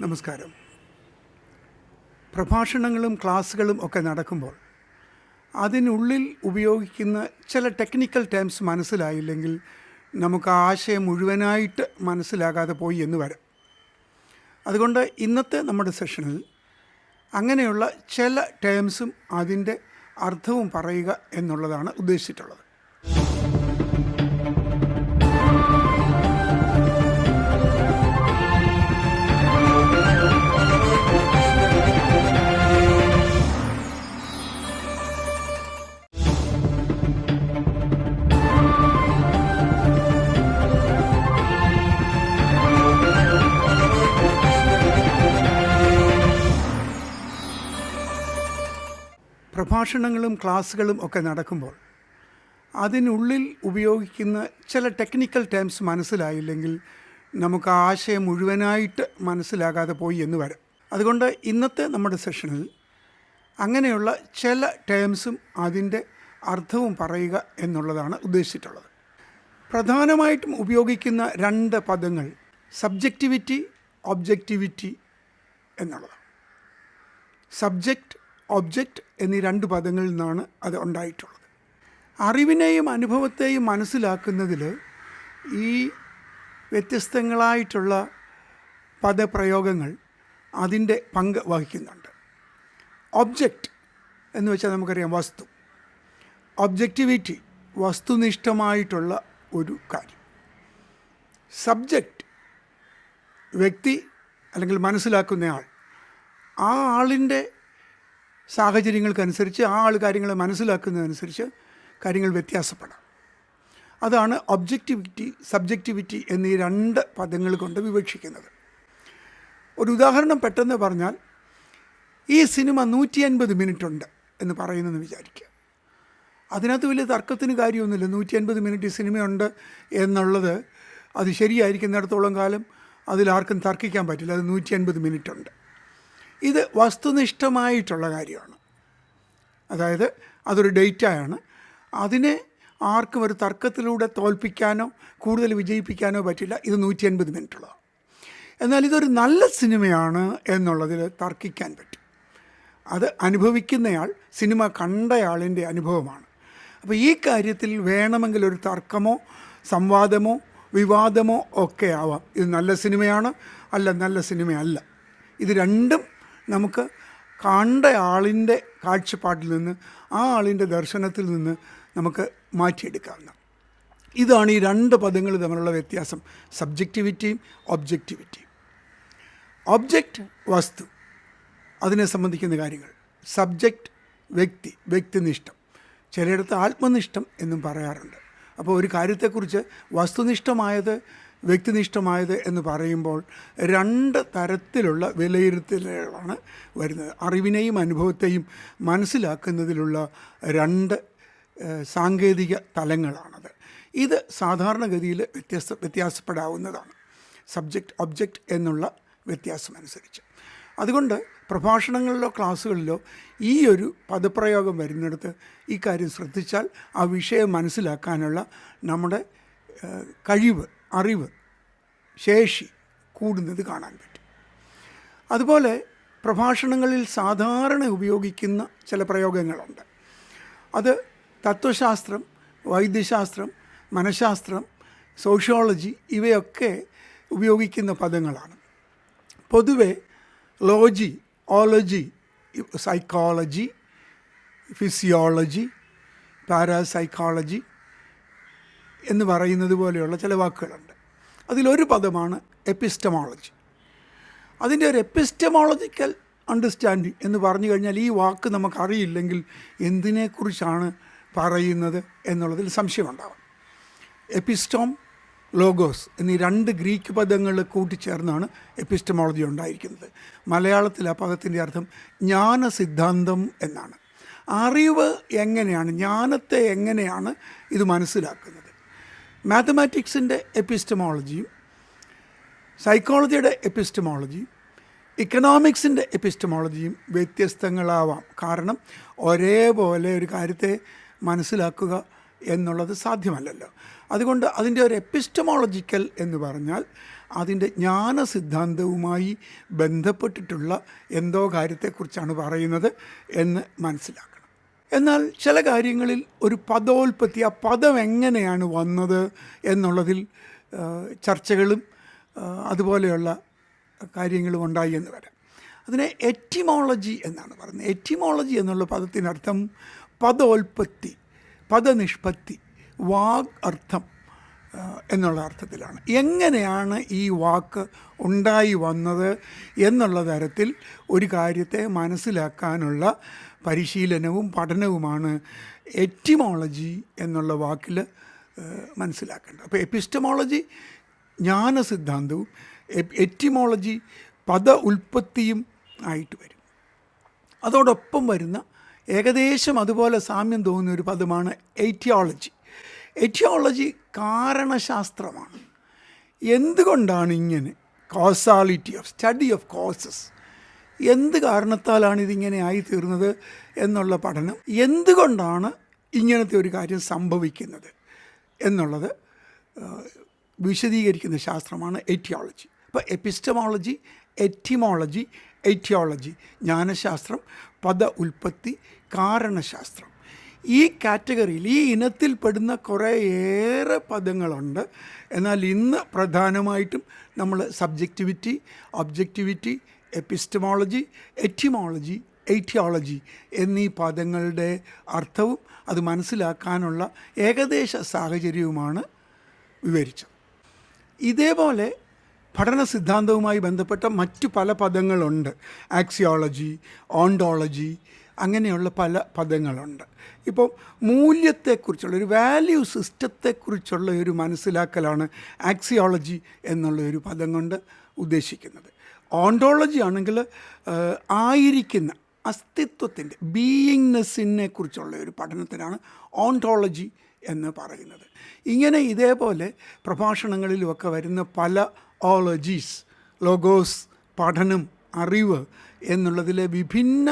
നമസ്കാരം. പ്രഭാഷണങ്ങളും ക്ലാസ്സുകളും ഒക്കെ നടക്കുമ്പോൾ അതിനുള്ളിൽ ഉപയോഗിക്കുന്ന ചില ടെക്നിക്കൽ ടേംസ് മനസ്സിലായില്ലെങ്കിൽ നമുക്ക് ആശയം മുഴുവനായിട്ട് മനസ്സിലാകാതെ പോയി എന്ന് വരാം. അതുകൊണ്ട് ഇന്നത്തെ നമ്മുടെ സെഷനിൽ അങ്ങനെയുള്ള ചില ടേംസും അതിൻ്റെ അർത്ഥവും പറയുക എന്നുള്ളതാണ് ഉദ്ദേശിച്ചിട്ടുള്ളത്. പ്രഭാഷണങ്ങളും ക്ലാസ്സുകളും ഒക്കെ നടക്കുമ്പോൾ അതിനുള്ളിൽ ഉപയോഗിക്കുന്ന ചില ടെക്നിക്കൽ ടേംസ് മനസ്സിലായില്ലെങ്കിൽ നമുക്ക് ആശയം മുഴുവനായിട്ട് മനസ്സിലാകാതെ പോയി എന്ന് വരാം. അതുകൊണ്ട് ഇന്നത്തെ നമ്മുടെ സെഷനിൽ അങ്ങനെയുള്ള ചില ടേംസും അതിൻ്റെ അർത്ഥവും പറയുക എന്നുള്ളതാണ് ഉദ്ദേശിച്ചിട്ടുള്ളത്. പ്രധാനമായിട്ടും ഉപയോഗിക്കുന്ന രണ്ട് പദങ്ങൾ സബ്ജക്റ്റിവിറ്റി, ഒബ്ജക്റ്റിവിറ്റി എന്നുള്ളതാണ്. സബ്ജക്റ്റ്, ഒബ്ജക്റ്റ് എന്നീ രണ്ട് പദങ്ങളിൽ നിന്നാണ് അത് ഉണ്ടായിട്ടുള്ളത്. അറിവിനെയും അനുഭവത്തെയും മനസ്സിലാക്കുന്നതിൽ ഈ വ്യത്യസ്തങ്ങളായിട്ടുള്ള പദപ്രയോഗങ്ങൾ അതിൻ്റെ പങ്ക് വഹിക്കുന്നുണ്ട്. ഒബ്ജക്റ്റ് എന്ന് വെച്ചാൽ നമുക്കറിയാം വസ്തു. ഒബ്ജക്റ്റിവിറ്റി വസ്തുനിഷ്ഠമായിട്ടുള്ള ഒരു കാര്യം. സബ്ജക്റ്റ് വ്യക്തി അല്ലെങ്കിൽ മനസ്സിലാക്കുന്നയാൾ. ആ ആളിൻ്റെ സാഹചര്യങ്ങൾക്കനുസരിച്ച് ആ ആൾ കാര്യങ്ങളെ മനസ്സിലാക്കുന്നതനുസരിച്ച് കാര്യങ്ങൾ വ്യത്യാസപ്പെടാം. അതാണ് ഒബ്ജക്റ്റിവിറ്റി, സബ്ജക്റ്റിവിറ്റി എന്നീ രണ്ട് പദങ്ങൾ കൊണ്ട് വിവക്ഷിക്കുന്നത്. ഒരു ഉദാഹരണം പെട്ടെന്ന് പറഞ്ഞാൽ, ഈ സിനിമ 150 മിനിറ്റ് ഉണ്ട് എന്ന് പറയുന്നെന്ന് വിചാരിക്കുക. അതിനകത്ത് വലിയ തർക്കത്തിന് കാര്യമൊന്നുമില്ല. 150 മിനിറ്റ് സിനിമയുണ്ട് എന്നുള്ളത് അത് ശരിയായിരിക്കുന്നിടത്തോളം കാലം അതിലാർക്കും തർക്കിക്കാൻ പറ്റില്ല. അത് 150 മിനിറ്റ് ഉണ്ട്. ഇത് വസ്തുനിഷ്ഠമായിട്ടുള്ള കാര്യമാണ്. അതായത് അതൊരു ഡേറ്റയാണ്. അതിനെ ആർക്കും ഒരു തർക്കത്തിലൂടെ തോൽപ്പിക്കാനോ കൂടുതൽ വിജയിപ്പിക്കാനോ പറ്റില്ല. ഇത് 150 മിനിറ്റുള്ളതാണ്. എന്നാൽ ഇതൊരു നല്ല സിനിമയാണ് എന്നുള്ളതിൽ തർക്കിക്കാൻ പറ്റും. അത് അനുഭവിക്കുന്നയാൾ, സിനിമ കണ്ടയാളിൻ്റെ അനുഭവമാണ്. അപ്പോൾ ഈ കാര്യത്തിൽ വേണമെങ്കിൽ ഒരു തർക്കമോ സംവാദമോ വിവാദമോ ഒക്കെ ആവാം. ഇത് നല്ല സിനിമയാണ്, അല്ല നല്ല സിനിമയല്ല. ഇത് രണ്ടും നമുക്ക് കണ്ട ആളിൻ്റെ കാഴ്ചപ്പാട്ടിൽ നിന്ന്, ആ ആളിൻ്റെ ദർശനത്തിൽ നിന്ന് നമുക്ക് മാറ്റിയെടുക്കാവുന്ന. ഇതാണ് ഈ രണ്ട് പദങ്ങൾ തമ്മിലുള്ള വ്യത്യാസം, സബ്ജക്റ്റിവിറ്റിയും ഒബ്ജക്റ്റിവിറ്റിയും. ഒബ്ജക്റ്റ് വസ്തു, അതിനെ സംബന്ധിക്കുന്ന കാര്യങ്ങൾ. സബ്ജക്റ്റ് വ്യക്തി, വ്യക്തിനിഷ്ഠം. ചിലയിടത്ത് ആത്മനിഷ്ഠം എന്നും പറയാറുണ്ട്. അപ്പോൾ ഒരു കാര്യത്തെക്കുറിച്ച് വസ്തുനിഷ്ഠമായത് വ്യക്തിനിഷ്ഠമായത് എന്ന് പറയുമ്പോൾ രണ്ട് തരത്തിലുള്ള വിലയിരുത്തലുകളാണ് വരുന്നത്. അറിവിനെയും അനുഭവത്തെയും മനസ്സിലാക്കുന്നതിലുള്ള രണ്ട് സാങ്കേതിക തലങ്ങളാണത്. ഇത് സാധാരണഗതിയിൽ വ്യത്യാസപ്പെടാവുന്നതാണ്, സബ്ജക്റ്റ് ഒബ്ജക്റ്റ് എന്നുള്ള വ്യത്യാസമനുസരിച്ച്. അതുകൊണ്ട് പ്രഭാഷണങ്ങളിലോ ക്ലാസ്സുകളിലോ ഈ ഒരു പദപ്രയോഗം വരുന്നിടത്ത് ഈ കാര്യം ശ്രദ്ധിച്ചാൽ ആ വിഷയം മനസ്സിലാക്കാനുള്ള നമ്മുടെ കഴിവ്, അറിവ്, ശേഷി കൂടുന്നത് കാണാൻ പറ്റും. അതുപോലെ പ്രഭാഷണങ്ങളിൽ സാധാരണ ഉപയോഗിക്കുന്ന ചില പ്രയോഗങ്ങളുണ്ട്. അത് തത്വശാസ്ത്രം, വൈദ്യശാസ്ത്രം, മനഃശാസ്ത്രം, സോഷ്യോളജി ഇവയൊക്കെ ഉപയോഗിക്കുന്ന പദങ്ങളാണ്. പൊതുവെ ലോജി, ഓളജി, സൈക്കോളജി, ഫിസിയോളജി, പാരാസൈക്കോളജി എന്ന് പറയുന്നത് പോലെയുള്ള ചില വാക്കുകളുണ്ട്. അതിലൊരു പദമാണ് എപ്പിസ്റ്റമോളജി. അതിൻ്റെ ഒരു എപ്പിസ്റ്റമോളജിക്കൽ അണ്ടർസ്റ്റാൻഡിങ് എന്ന് പറഞ്ഞു കഴിഞ്ഞാൽ ഈ വാക്ക് നമുക്കറിയില്ലെങ്കിൽ എന്തിനെക്കുറിച്ചാണ് പറയുന്നത് എന്നുള്ളതിൽ സംശയമുണ്ടാകും. എപ്പിസ്റ്റോം, ലോഗോസ് എന്നീ രണ്ട് ഗ്രീക്ക് പദങ്ങൾ കൂട്ടിച്ചേർന്നാണ് എപ്പിസ്റ്റമോളജി ഉണ്ടായിരിക്കുന്നത്. മലയാളത്തിൽ ആ പദത്തിൻ്റെ അർത്ഥം ജ്ഞാന സിദ്ധാന്തം എന്നാണ്. അറിവ് എങ്ങനെയാണ്, ജ്ഞാനത്തെ എങ്ങനെയാണ് ഇത് മനസ്സിലാക്കുന്നത്. മാത്തമാറ്റിക്സിൻ്റെ എപ്പിസ്റ്റമോളജിയും സൈക്കോളജിയുടെ എപ്പിസ്റ്റമോളജിയും ഇക്കണോമിക്സിൻ്റെ എപ്പിസ്റ്റമോളജിയും വ്യത്യസ്തങ്ങളാവാം. കാരണം ഒരേപോലെ ഒരു കാര്യത്തെ മനസ്സിലാക്കുക എന്നുള്ളത് സാധ്യമല്ലല്ലോ. അതുകൊണ്ട് അതിൻ്റെ ഒരു എപ്പിസ്റ്റമോളജിക്കൽ എന്ന് പറഞ്ഞാൽ അതിൻ്റെ ജ്ഞാന സിദ്ധാന്തവുമായി ബന്ധപ്പെട്ടിട്ടുള്ള എന്തോ കാര്യത്തെക്കുറിച്ചാണ് പറയുന്നത് എന്ന് മനസ്സിലാക്കണം. എന്നാൽ ചില കാര്യങ്ങളിൽ ഒരു പദോൽപത്തി, ആ പദം എങ്ങനെയാണ് വന്നത് എന്നുള്ളതിൽ ചർച്ചകളും അതുപോലെയുള്ള കാര്യങ്ങളും ഉണ്ടായി എന്ന് വരാം. അതിനെ എറ്റിമോളജി എന്നാണ് പറയുന്നത്. എറ്റിമോളജി എന്നുള്ള പദത്തിനർത്ഥം പദോൽപത്തി, പദനിഷ്പത്തി, വാഗ് അർത്ഥം എന്നുള്ള അർത്ഥത്തിലാണ്. എങ്ങനെയാണ് ഈ വാക്ക് ഉണ്ടായി വന്നത് എന്നുള്ള തരത്തിൽ ഒരു കാര്യത്തെ മനസ്സിലാക്കാനുള്ള പരിശീലനവും പഠനവുമാണ് എറ്റിമോളജി എന്നുള്ള വാക്കിൽ മനസ്സിലാക്കേണ്ടത്. അപ്പോൾ എപ്പിസ്റ്റമോളജി ജ്ഞാന സിദ്ധാന്തവും എറ്റിമോളജി പദ ഉൽപ്പത്തിയും ആയിട്ട് വരും. അതോടൊപ്പം വരുന്ന ഏകദേശം അതുപോലെ സാമ്യം തോന്നുന്ന ഒരു പദമാണ് എറ്റിയോളജി. എറ്റിയോളജി കാരണശാസ്ത്രമാണ്. എന്തുകൊണ്ടാണ് ഇങ്ങനെ, causality of study of causes, എന്ത് കാരണത്താലാണ് ഇതിങ്ങനെ ആയിത്തീർന്നത് എന്നുള്ള പഠനം, എന്തുകൊണ്ടാണ് ഇങ്ങനത്തെ ഒരു കാര്യം സംഭവിക്കുന്നത് എന്നുള്ളത് വിശദീകരിക്കുന്ന ശാസ്ത്രമാണ് എറ്റിയോളജി. അപ്പോൾ എപ്പിസ്റ്റമോളജി, എറ്റിമോളജി, എറ്റിയോളജി, ജ്ഞാനശാസ്ത്രം, പദ ഉൽപ്പത്തി, കാരണശാസ്ത്രം. ഈ കാറ്റഗറിയിൽ, ഈ ഇനത്തിൽപ്പെടുന്ന കുറേയേറെ പദങ്ങളുണ്ട്. എന്നാൽ ഇന്ന് പ്രധാനമായിട്ടും നമ്മൾ subjectivity, objectivity, epistemology, etymology, etiology എന്നീ പദങ്ങളുടെ അർത്ഥവും അത് മനസ്സിലാക്കാനുള്ള ഏകദേശ സാഹചര്യവുമാണ് വിവരിച്ചത്. ഇതേപോലെ പഠന സിദ്ധാന്തവുമായി ബന്ധപ്പെട്ട മറ്റു പല പദങ്ങളുണ്ട്. ആക്സിയോളജി, ഓണ്ടോളജി, അങ്ങനെയുള്ള പല പദങ്ങളുണ്ട്. ഇപ്പോൾ മൂല്യത്തെക്കുറിച്ചുള്ള ഒരു വാല്യൂ സിസ്റ്റത്തെക്കുറിച്ചുള്ള ഒരു മനസ്സിലാക്കലാണ് ആക്സിയോളജി എന്നുള്ള ഒരു പദം കൊണ്ട് ഉദ്ദേശിക്കുന്നത്. ഓണ്ടോളജി ആണെങ്കിൽ ആയിരിക്കുന്ന അസ്തിത്വത്തിൻ്റെ, ബീയിങ്നെസ്സിനെ കുറിച്ചുള്ള ഒരു പഠനത്തിനാണ് ഓണ്ടോളജി എന്ന് പറയുന്നത്. ഇങ്ങനെ ഇതേപോലെ പ്രഭാഷണങ്ങളിലുമൊക്കെ വരുന്ന പല ഓളജീസ്, ലോഗോസ്, പഠനം, അറിവ് എന്നുള്ളതിലെ വിഭിന്ന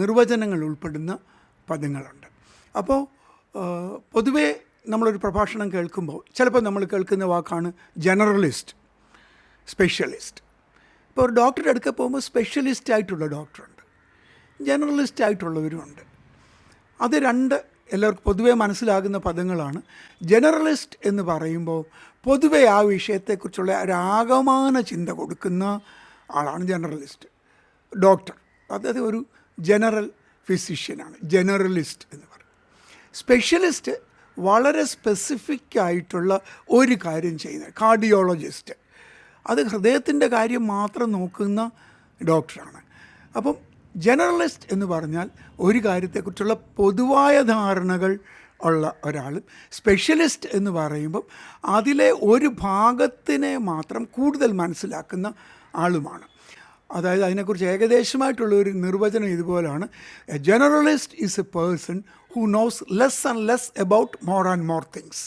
നിർവചനങ്ങൾ ഉൾപ്പെടുന്ന പദങ്ങളുണ്ട്. അപ്പോൾ പൊതുവേ നമ്മളൊരു പ്രഭാഷണം കേൾക്കുമ്പോൾ ചിലപ്പോൾ നമ്മൾ കേൾക്കുന്ന വാക്കാണ് ജനറലിസ്റ്റ്, സ്പെഷ്യലിസ്റ്റ്. ഇപ്പോൾ ഒരു ഡോക്ടറുടെ അടുക്ക പോകുമ്പോൾ സ്പെഷ്യലിസ്റ്റ് ആയിട്ടുള്ള ഡോക്ടറുണ്ട്, ജനറലിസ്റ്റ് ആയിട്ടുള്ളവരുമുണ്ട്. അത് രണ്ട് എല്ലാവർക്കും പൊതുവേ മനസ്സിലാകുന്ന പദങ്ങളാണ്. ജനറലിസ്റ്റ് എന്ന് പറയുമ്പോൾ പൊതുവെ ആ വിഷയത്തെക്കുറിച്ചുള്ള ഒരാകമാന ചിന്ത കൊടുക്കുന്ന ആളാണ് ജനറലിസ്റ്റ്. ഡോക്ടർ, അതായത് ഒരു ജനറൽ ഫിസിഷ്യനാണ് ജനറലിസ്റ്റ് എന്ന് പറയും. സ്പെഷ്യലിസ്റ്റ് വളരെ സ്പെസിഫിക് ആയിട്ടുള്ള ഒരു കാര്യം ചെയ്യുന്ന കാർഡിയോളജിസ്റ്റ്, അത് ഹൃദയത്തിൻ്റെ കാര്യം മാത്രം നോക്കുന്ന ഡോക്ടറാണ്. അപ്പം ജനറലിസ്റ്റ് എന്ന് പറഞ്ഞാൽ ഒരു കാര്യത്തെക്കുറിച്ചുള്ള പൊതുവായ ധാരണകൾ ഉള്ള ഒരാളും, സ്പെഷ്യലിസ്റ്റ് എന്ന് പറയുമ്പം അതിലെ ഒരു ഭാഗത്തിനെ മാത്രം കൂടുതൽ മനസ്സിലാക്കുന്ന ആളുമാണ്. അതായത് അതിനെക്കുറിച്ച് ഏകദേശമായിട്ടുള്ള ഒരു നിർവചനം ഇതുപോലാണ്: a generalist is a person who knows less and less about more and more things.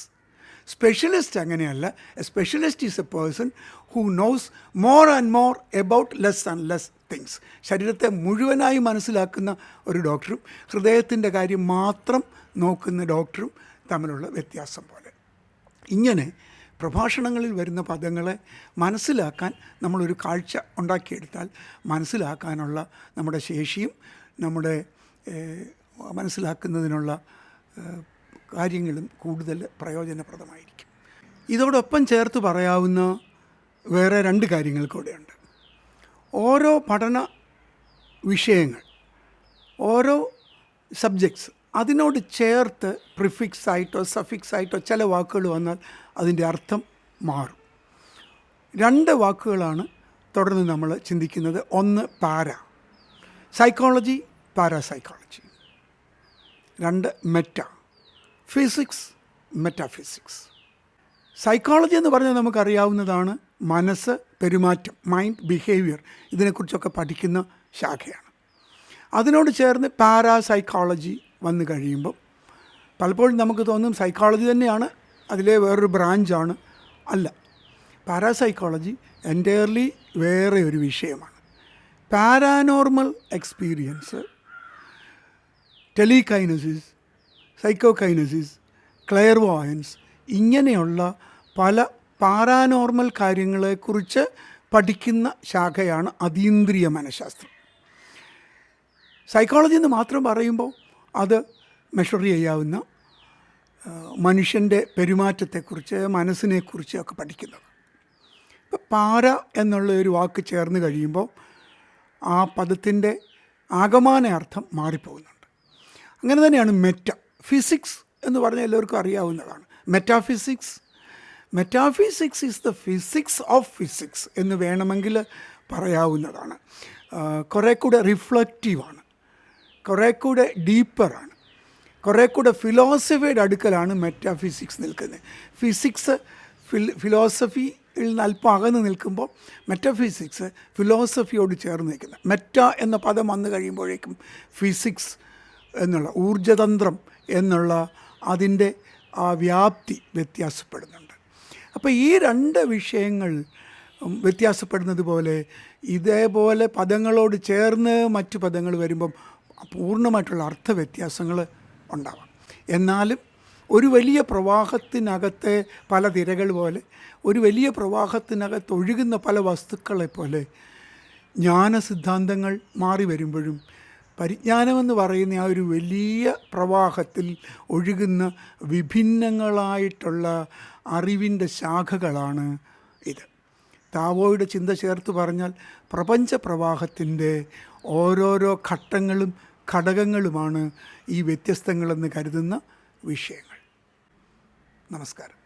Specialist അങ്ങനെയല്ല. A specialist is a person who knows more and more about less and less things. ശരീരത്തെ മുഴുവനായി മനസ്സിലാക്കുന്ന ഒരു ഡോക്ടറും ഹൃദയത്തിൻ്റെ കാര്യം മാത്രം നോക്കുന്ന ഡോക്ടറും തമ്മിലുള്ള വ്യത്യാസം പോലെ. ഇങ്ങനെ പ്രഭാഷണങ്ങളിൽ വരുന്ന പദങ്ങളെ മനസ്സിലാക്കാൻ നമ്മളൊരു കാഴ്ച ഉണ്ടാക്കിയെടുത്താൽ മനസ്സിലാക്കാനുള്ള നമ്മുടെ ശേഷിയും നമ്മുടെ മനസ്സിലാക്കുന്നതിനുള്ള കാര്യങ്ങളും കൂടുതൽ പ്രയോജനപ്രദമായിരിക്കും. ഇതോടൊപ്പം ചേർത്ത് പറയാവുന്ന വേറെ രണ്ട് കാര്യങ്ങൾ കൂടെയുണ്ട്. ഓരോ പഠന വിഷയങ്ങൾ, ഓരോ സബ്ജക്ട്സ്, അതിനോട് ചേർത്ത് പ്രിഫിക്സ് ആയിട്ടോ സഫിക്സ് ആയിട്ടോ ചില വാക്കുകൾ വന്നാൽ അതിൻ്റെ അർത്ഥം മാറും. രണ്ട് വാക്കുകളാണ് തുടർന്ന് നമ്മൾ ചിന്തിക്കുന്നത്. ഒന്ന് പാര, സൈക്കോളജി, പാരാസൈക്കോളജി. രണ്ട് മെറ്റ, ഫിസിക്സ്, മെറ്റാഫിസിക്സ്. സൈക്കോളജി എന്ന് പറഞ്ഞാൽ നമുക്കറിയാവുന്നതാണ് മനസ്സ്, പെരുമാറ്റം, മൈൻഡ്, ബിഹേവിയർ, ഇതിനെക്കുറിച്ചൊക്കെ പഠിക്കുന്ന ശാഖയാണ്. അതിനോട് ചേർന്ന് പാരാസൈക്കോളജി വന്നു കഴിയുമ്പം പലപ്പോഴും നമുക്ക് തോന്നും സൈക്കോളജി തന്നെയാണ്, അതിലെ വേറൊരു ബ്രാഞ്ചാണ്. അല്ല, പാരാസൈക്കോളജി എൻറ്റയർലി വേറെ ഒരു വിഷയമാണ്. പാരാനോർമൽ എക്സ്പീരിയൻസ്, ടെലികൈനസിസ്, സൈക്കോകൈനസിസ്, ക്ലെയർവോയൻസ്, ഇങ്ങനെയുള്ള പല പാരാനോർമൽ കാര്യങ്ങളെക്കുറിച്ച് പഠിക്കുന്ന ശാഖയാണ് അതീന്ദ്രിയ മനഃശാസ്ത്രം. സൈക്കോളജി എന്ന് മാത്രം പറയുമ്പോൾ അത് മെഷർ ചെയ്യാവുന്ന മനുഷ്യൻ്റെ പെരുമാറ്റത്തെക്കുറിച്ച് മനസ്സിനെക്കുറിച്ച് ഒക്കെ പഠിക്കുന്നത്. ഇപ്പോൾ പാര എന്നുള്ള ഒരു വാക്ക് ചേർന്ന് കഴിയുമ്പോൾ ആ പദത്തിൻ്റെ ആകമാന അർത്ഥം മാറിപ്പോകുന്നുണ്ട്. അങ്ങനെ തന്നെയാണ് ഫിസിക്സ് എന്ന് പറഞ്ഞാൽ എല്ലാവർക്കും അറിയാവുന്നതാണ്. Metaphysics is the physics of physics എന്ന് വേണമെങ്കിൽ പറയാവുന്നതാണ്. കുറേ കൂടെ റിഫ്ലക്റ്റീവാണ്, കുറേ കൂടെ ഡീപ്പറാണ്, കുറേ കൂടെ ഫിലോസഫിയുടെ അടുക്കലാണ് മെറ്റാഫിസിക്സ് നിൽക്കുന്നത്. ഫിസിക്സ് ഫിലോസഫിയിൽ നിന്ന് അല്പം അകന്ന് നിൽക്കുമ്പോൾ മെറ്റാഫിസിക്സ് ഫിലോസഫിയോട് ചേർന്ന് നിൽക്കുന്നത്. മെറ്റ എന്ന പദം വന്നു കഴിയുമ്പോഴേക്കും ഫിസിക്സ് എന്നുള്ള ഊർജതന്ത്രം എന്നുള്ള അതിൻ്റെ ആ വ്യാപ്തി വ്യത്യാസപ്പെടുന്നുണ്ട്. അപ്പോൾ ഈ രണ്ട് വിഷയങ്ങൾ വ്യത്യാസപ്പെടുന്നത് പോലെ ഇതേപോലെ പദങ്ങളോട് ചേർന്ന് മറ്റു പദങ്ങൾ വരുമ്പം പൂർണ്ണമായിട്ടുള്ള അർത്ഥവ്യത്യാസങ്ങൾ ഉണ്ടാവാം. എന്നാലും ഒരു വലിയ പ്രവാഹത്തിനകത്തെ പല തിരകൾ പോലെ, ഒരു വലിയ പ്രവാഹത്തിനകത്ത് ഒഴുകുന്ന പല വസ്തുക്കളെപ്പോലെ ജ്ഞാനസിദ്ധാന്തങ്ങൾ മാറി വരുമ്പോഴും പരിജ്ഞാനമെന്ന് പറയുന്ന ആ ഒരു വലിയ പ്രവാഹത്തിൽ ഒഴുകുന്ന വിഭിന്നങ്ങളായിട്ടുള്ള അറിവിൻ്റെ ശാഖകളാണ് ഇത്. താവോയുടെ ചിന്ത ചേർത്ത് പറഞ്ഞാൽ പ്രപഞ്ച പ്രവാഹത്തിൻ്റെ ഓരോരോ ഘട്ടങ്ങളും ഘടകങ്ങളുമാണ് ഈ വ്യത്യസ്തങ്ങളെന്ന് കരുതുന്ന വിഷയങ്ങൾ. നമസ്കാരം.